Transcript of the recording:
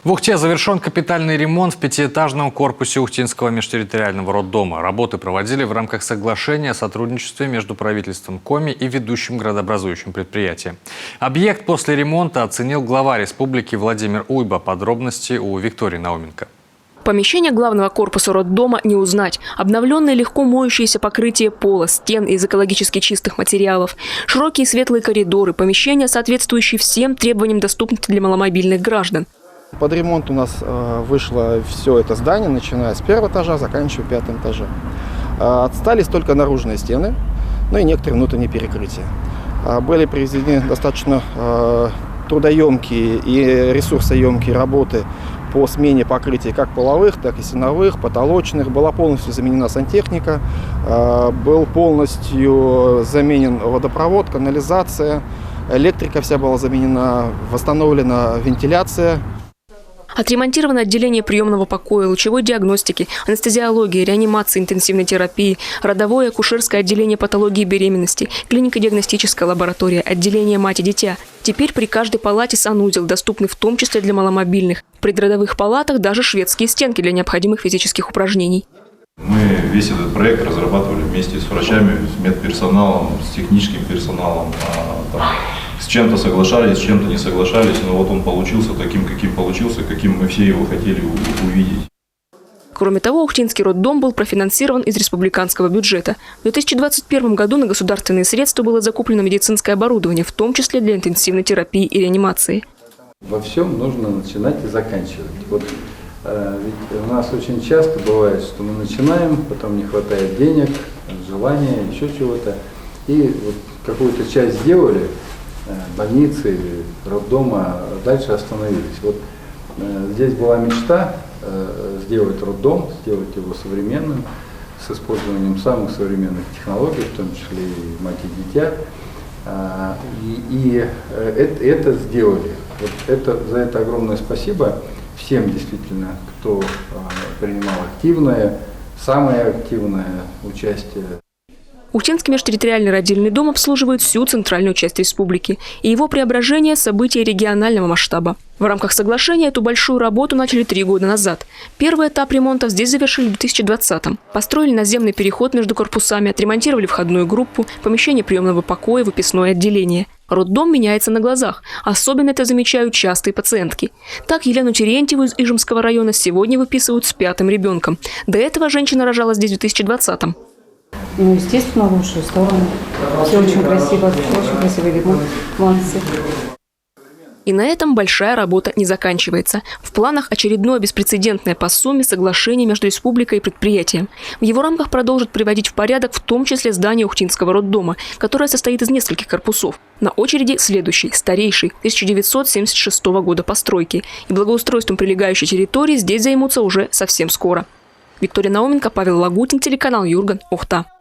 В Ухте завершен капитальный ремонт в пятиэтажном корпусе Ухтинского межтерриториального роддома. Работы проводили в рамках соглашения о сотрудничестве между правительством Коми и ведущим градообразующим предприятием. Объект после ремонта оценил глава республики Владимир Уйба. Подробности у Виктории Науменко. Помещение главного корпуса роддома не узнать. Обновленное легко моющееся покрытие пола, стен из экологически чистых материалов, широкие светлые коридоры, помещения, соответствующие всем требованиям доступности для маломобильных граждан. Под ремонт у нас вышло все это здание, начиная с первого этажа, заканчивая пятым этажом. Отстались только наружные стены, ну и некоторые внутренние перекрытия. Были произведены достаточно трудоемкие и ресурсоемкие работы по смене покрытий как половых, так и стеновых, потолочных. Была полностью заменена сантехника, был полностью заменен водопровод, канализация, электрика вся была заменена, восстановлена вентиляция. Отремонтировано отделение приемного покоя, лучевой диагностики, анестезиологии, реанимации, интенсивной терапии, родовое акушерское отделение патологии беременности, клинико-диагностическая лаборатория, отделение мать и дитя. Теперь при каждой палате санузел, доступный в том числе для маломобильных. В предродовых палатах даже шведские стенки для необходимых физических упражнений. Мы весь этот проект разрабатывали вместе с врачами, с медперсоналом, с техническим персоналом. С чем-то соглашались, с чем-то не соглашались, но вот он получился таким, каким получился, каким мы все его хотели увидеть. Кроме того, Ухтинский роддом был профинансирован из республиканского бюджета. В 2021 году на государственные средства было закуплено медицинское оборудование, в том числе для интенсивной терапии и реанимации. Во всем нужно начинать и заканчивать. Ведь у нас очень часто бывает, что мы начинаем, потом не хватает денег, желания, еще чего-то. И вот какую-то часть сделали, больницы, роддома, дальше остановились. Здесь была мечта сделать роддом, сделать его современным, с использованием самых современных технологий, в том числе и мать и дитя. И это сделали. За это огромное спасибо всем действительно, кто принимал самое активное участие. Ухтинский межтерриториальный родильный дом обслуживает всю центральную часть республики, и его преображение – событие регионального масштаба. В рамках соглашения эту большую работу начали 3 года назад. Первый этап ремонта здесь завершили в 2020-м. Построили наземный переход между корпусами, отремонтировали входную группу, помещение приемного покоя, выписное отделение. Роддом меняется на глазах. Особенно это замечают частые пациентки. Так, Елену Терентьеву из Ижемского района сегодня выписывают с 5-м ребенком. До этого женщина рожала здесь в 2020-м. Ну, естественно, в лучшую сторону. Все очень красиво, очень красивый ремонт. Молодцы. И на этом большая работа не заканчивается. В планах очередное беспрецедентное по сумме соглашение между республикой и предприятием. В его рамках продолжат приводить в порядок в том числе здание Ухтинского роддома, которое состоит из нескольких корпусов. На очереди следующий, старейший, 1976 года постройки. И благоустройством прилегающей территории здесь займутся уже совсем скоро. Виктория Науменко, Павел Лагутин, телеканал Юрган, Ухта.